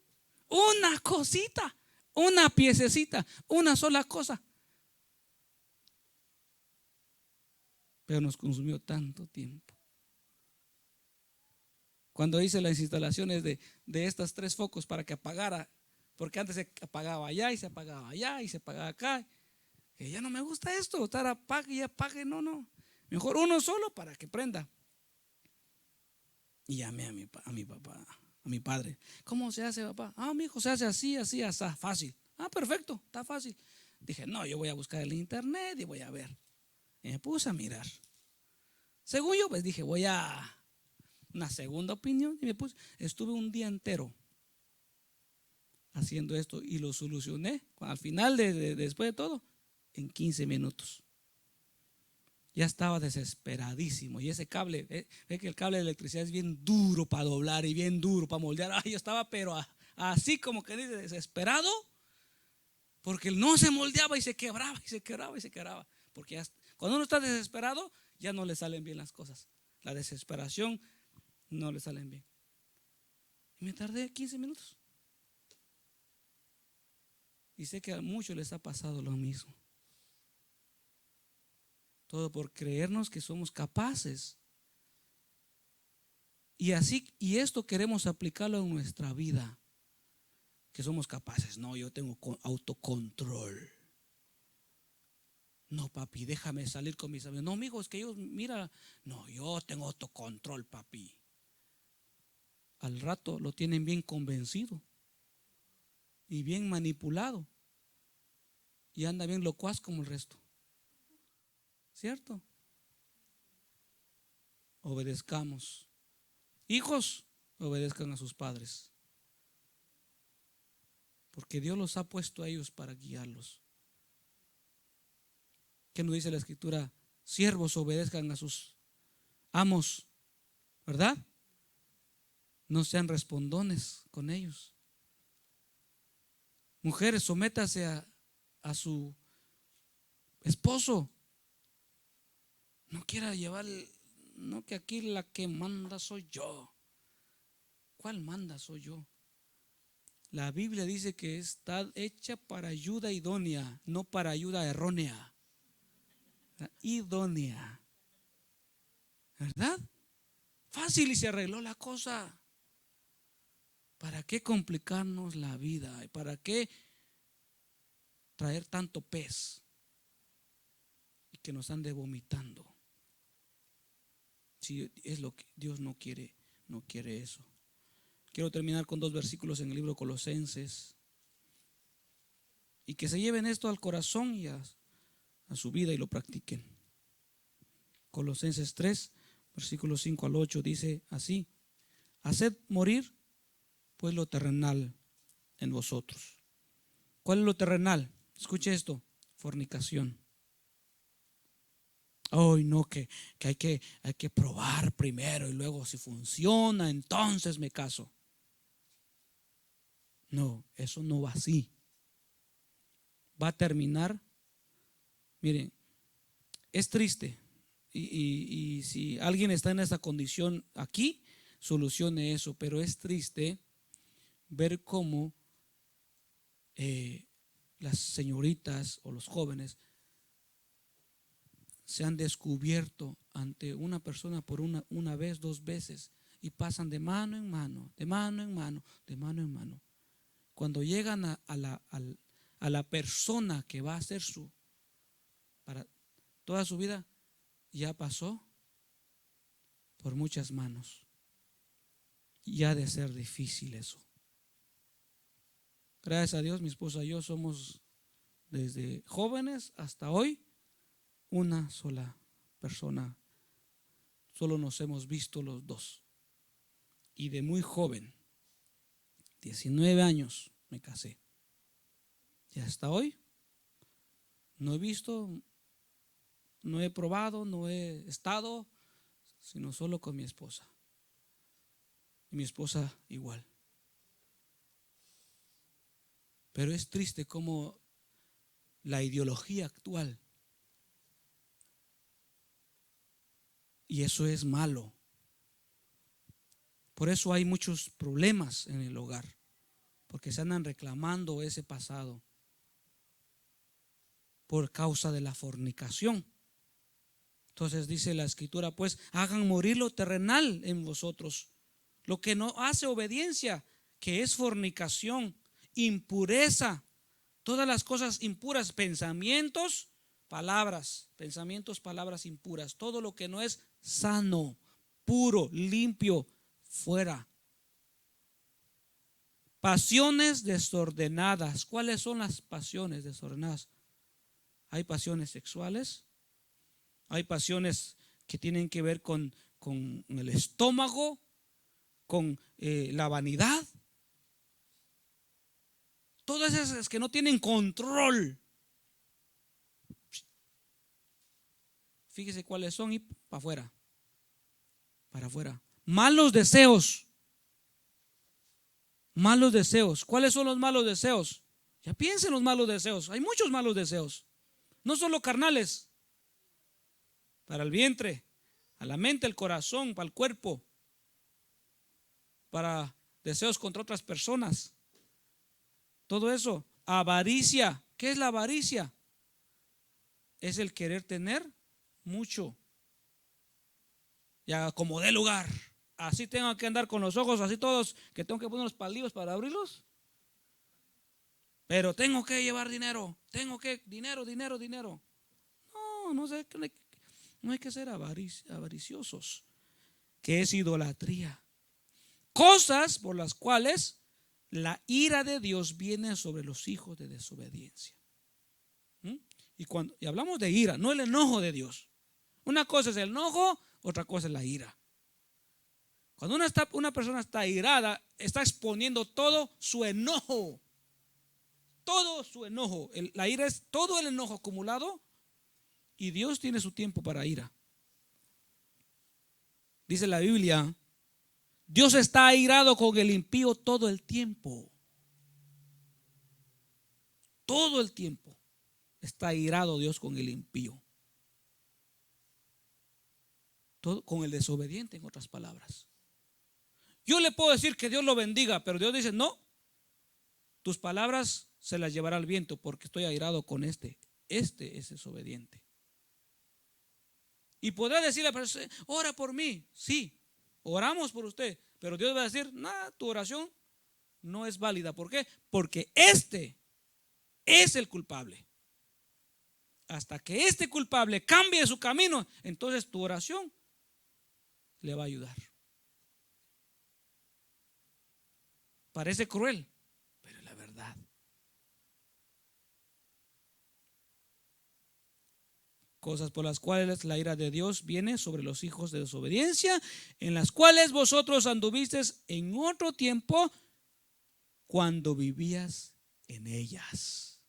Una cosita. Una piececita. Una sola cosa. Pero nos consumió tanto tiempo. Cuando hice las instalaciones de estas 3 focos para que apagara, porque antes se apagaba allá y se apagaba allá y se apagaba acá, que ya no me gusta esto, estar apague y apague, no. Mejor uno solo para que prenda. Y llamé a mi papá, a mi padre. ¿Cómo se hace, papá? Mi hijo, se hace así, así, así, fácil. Perfecto, está fácil. Dije, no, yo voy a buscar el internet y voy a ver. Y me puse a mirar. Según yo, pues dije, voy a una segunda opinión. Y estuve un día entero haciendo esto y lo solucioné. Al final, después de todo, en 15 minutos. Ya estaba desesperadísimo. Y ese cable, ve que el cable de electricidad es bien duro para doblar y bien duro para moldear. Ay, yo estaba, pero así como que dice, desesperado, porque no se moldeaba y se quebraba y se quebraba y se quebraba. Porque cuando uno está desesperado, ya no le salen bien las cosas. La desesperación no le salen bien. Y me tardé 15 minutos. Y sé que a muchos les ha pasado lo mismo. Todo por creernos que somos capaces. Y esto queremos aplicarlo en nuestra vida. Que somos capaces. No, yo tengo autocontrol. No, papi, déjame salir con mis amigos. No, amigos, que ellos, mira, no, yo tengo autocontrol, papi. Al rato lo tienen bien convencido y bien manipulado y anda bien locuaz como el resto. ¿Cierto? Obedezcamos. Hijos, obedezcan a sus padres, porque Dios los ha puesto a ellos para guiarlos. ¿Qué nos dice la Escritura? Siervos, obedezcan a sus amos, ¿verdad? No sean respondones con ellos. Mujeres, sométase a su esposo. No quiera llevar, no, que aquí la que manda soy yo. ¿Cuál manda soy yo? La Biblia dice que está hecha para ayuda idónea, no para ayuda errónea. Idónea. ¿Verdad? Fácil y se arregló la cosa. ¿Para qué complicarnos la vida? ¿Para qué traer tanto pez y que nos ande vomitando? Si es lo que Dios no quiere eso. Quiero terminar con 2 versículos en el libro Colosenses y que se lleven esto al corazón y a su vida y lo practiquen. Colosenses 3, versículos 5 al 8 dice así: haced morir pues lo terrenal en vosotros. ¿Cuál es lo terrenal? Escuche esto: fornicación. Ay, no, que hay que probar primero y luego si funciona, entonces me caso. No, eso no va así. Va a terminar. Miren, es triste. Y si alguien está en esa condición aquí, solucione eso. Pero es triste ver cómo las señoritas o los jóvenes se han descubierto ante una persona por una vez, 2 veces, y pasan de mano en mano, de mano en mano, de mano en mano. Cuando llegan a la persona que va a ser para toda su vida, ya pasó por muchas manos. Y ha de ser difícil eso. Gracias a Dios, mi esposa y yo somos desde jóvenes hasta hoy una sola persona. Solo nos hemos visto los dos. Y de muy joven, 19 años, me casé. Y hasta hoy no he visto, no he probado, no he estado, sino solo con mi esposa. Y mi esposa igual. Pero es triste cómo la ideología actual, y eso es malo. Por eso hay muchos problemas en el hogar, porque se andan reclamando ese pasado por causa de la fornicación. Entonces dice la Escritura, pues hagan morir lo terrenal en vosotros, lo que no hace obediencia, que es fornicación, impureza, todas las cosas impuras, pensamientos, palabras impuras, todo lo que no es sano, puro, limpio, fuera. Pasiones desordenadas. ¿Cuáles son las pasiones desordenadas? Hay pasiones sexuales, hay pasiones que tienen que ver con el estómago, con la vanidad. Todas esas que no tienen control. Fíjese cuáles son y para afuera. Para afuera. Malos deseos. Malos deseos. ¿Cuáles son los malos deseos? Ya piensen los malos deseos. Hay muchos malos deseos. No solo carnales. Para el vientre, a la mente, el corazón, para el cuerpo. Para deseos contra otras personas. Todo eso. Avaricia. ¿Qué es la avaricia? Es el querer tener mucho. Ya como dé lugar. Así tengo que andar con los ojos así todos, que tengo que poner los palillos para abrirlos. Pero tengo que llevar dinero. Tengo que dinero. No hay que ser avariciosos. Que es idolatría. Cosas por las cuales la ira de Dios viene sobre los hijos de desobediencia. Y hablamos de ira, no el enojo de Dios. Una cosa es el enojo, otra cosa es la ira. Cuando una persona está irada, está exponiendo todo su enojo. Todo su enojo. La ira es todo el enojo acumulado. Y Dios tiene su tiempo para ira. Dice la Biblia, Dios está airado con el impío todo el tiempo. Todo el tiempo está airado Dios con el impío. Todo, con el desobediente, en otras palabras. Yo le puedo decir que Dios lo bendiga, pero Dios dice, no, tus palabras se las llevará al viento porque estoy airado con este. Este es desobediente. Y podrá decirle a la persona, ora por mí. Sí, oramos por usted. Pero Dios va a decir, nada, tu oración no es válida. ¿Por qué? Porque este es el culpable. Hasta que este culpable cambie su camino, entonces tu oración le va a ayudar. Parece cruel, pero es la verdad. Cosas por las cuales la ira de Dios viene sobre los hijos de desobediencia, en las cuales vosotros anduvisteis en otro tiempo cuando vivías en ellas.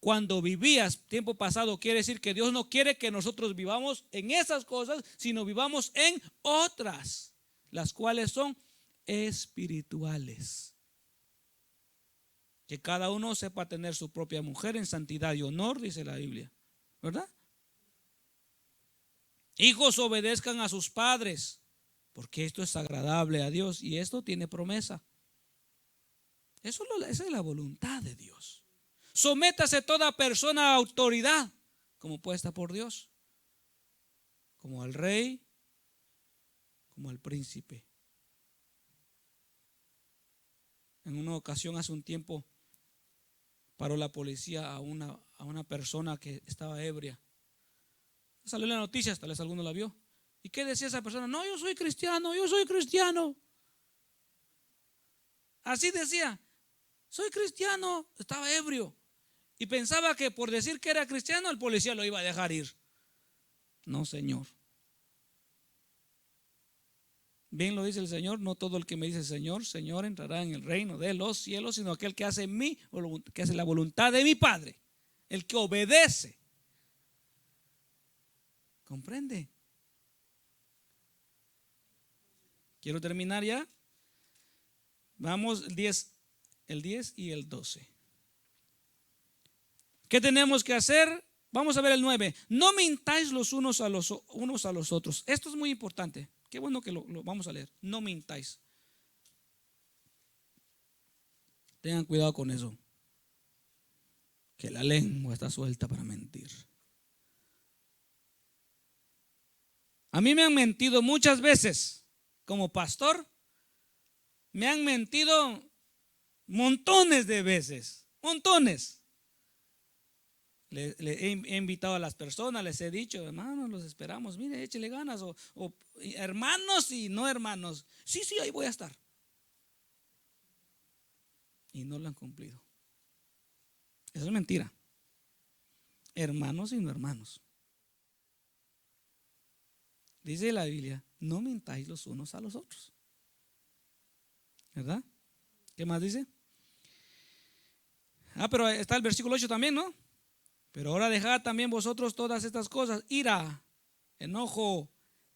Cuando vivías, tiempo pasado, quiere decir que Dios no quiere que nosotros vivamos en esas cosas, sino vivamos en otras, las cuales son espirituales. Que cada uno sepa tener su propia mujer en santidad y honor, dice la Biblia, ¿verdad? Hijos, obedezcan a sus padres, porque esto es agradable a Dios y esto tiene promesa. Esa es la voluntad de Dios. Sométase toda persona a autoridad, como puesta por Dios, como al rey, como al príncipe. En una ocasión, hace un tiempo, paró la policía a una persona que estaba ebria. Salió en la noticia, tal vez alguno la vio. ¿Y qué decía esa persona? No, yo soy cristiano. Así decía, soy cristiano. Estaba ebrio. Y pensaba que por decir que era cristiano, el policía lo iba a dejar ir. No, Señor. Bien lo dice el Señor, no todo el que me dice Señor, Señor entrará en el reino de los cielos, sino aquel que hace la voluntad de mi Padre, el que obedece. ¿Comprende? Quiero terminar ya. Vamos el 10 y el 12. ¿Qué tenemos que hacer? Vamos a ver el 9. No mintáis los unos a los otros. Esto es muy importante. Qué bueno que lo vamos a leer. No mintáis. Tengan cuidado con eso. Que la lengua está suelta para mentir. A mí me han mentido muchas veces. Como pastor, me han mentido montones de veces. Montones. Le he invitado a las personas, les he dicho, hermanos, los esperamos, mire, échele ganas, o hermanos y no hermanos. Sí, ahí voy a estar. Y no lo han cumplido. Eso es mentira. hermanos y no hermanos. Dice la Biblia, no mintáis los unos a los otros. ¿Verdad? ¿Qué más dice? Pero está el versículo 8 también, ¿no? Pero ahora dejad también vosotros todas estas cosas: ira, enojo,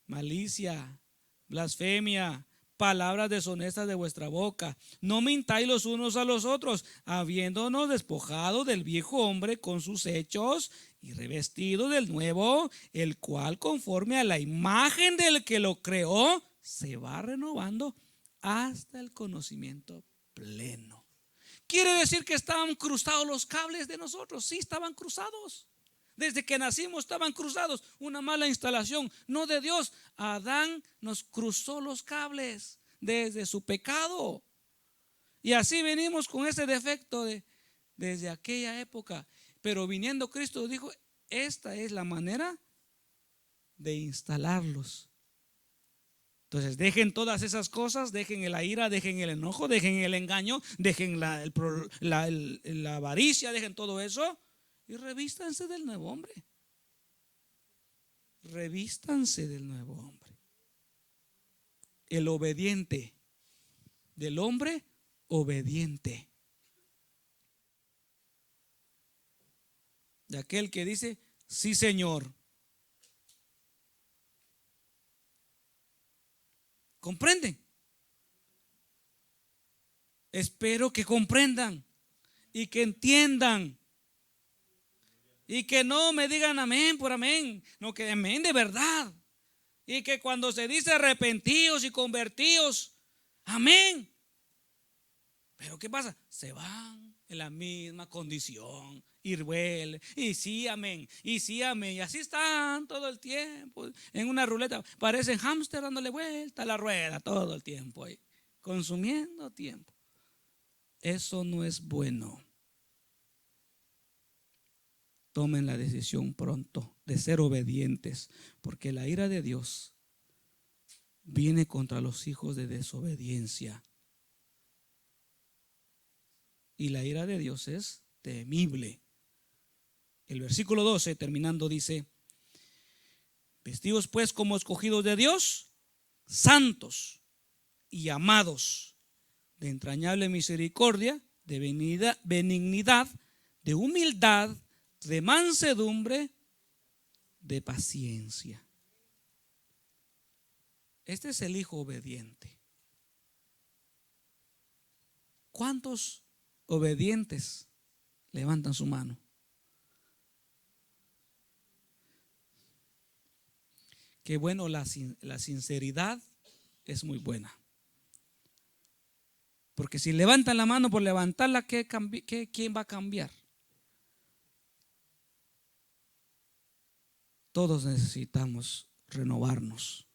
malicia, blasfemia, palabras deshonestas de vuestra boca. No mintáis los unos a los otros, habiéndonos despojado del viejo hombre con sus hechos y revestido del nuevo, el cual conforme a la imagen del que lo creó se va renovando hasta el conocimiento pleno. Quiere decir que estaban cruzados los cables de nosotros. Sí, estaban cruzados. Desde que nacimos estaban cruzados. Una mala instalación, no de Dios. Adán nos cruzó los cables desde su pecado. Y así venimos con ese defecto desde aquella época. Pero viniendo Cristo dijo, esta es la manera de instalarlos. Entonces dejen todas esas cosas, dejen la ira, dejen el enojo, dejen el engaño, dejen la avaricia, dejen todo eso y revístanse del nuevo hombre. Revístanse del nuevo hombre. El obediente, del hombre obediente. De aquel que dice, sí, Señor. ¿Comprenden? Espero que comprendan y que entiendan y que no me digan amén por amén, no, que amén de verdad, y que cuando se dice arrepentidos y convertidos, amén. Pero ¿qué pasa? Se van en la misma condición y vuelven, y sí, amén, y sí, amén, y así están todo el tiempo en una ruleta. Parecen hámster dándole vuelta a la rueda todo el tiempo ahí, consumiendo tiempo. Eso no es bueno. Tomen la decisión pronto de ser obedientes, porque la ira de Dios viene contra los hijos de desobediencia. Y la ira de Dios es temible. El versículo 12 terminando dice: vestidos pues como escogidos de Dios, santos y amados, de entrañable misericordia, de benignidad, de humildad, de mansedumbre, de paciencia. Este es el hijo obediente. ¿Cuántos obedientes levantan su mano? Qué bueno, la sinceridad es muy buena. Porque si levantan la mano por levantarla, ¿quién va a cambiar? Todos necesitamos renovarnos.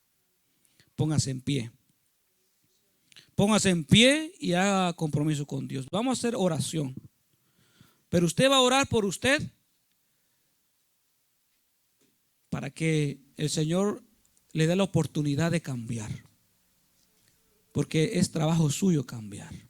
Póngase en pie. Póngase en pie y haga compromiso con Dios. Vamos a hacer oración. Pero usted va a orar por usted para que el Señor le dé la oportunidad de cambiar. Porque es trabajo suyo cambiar.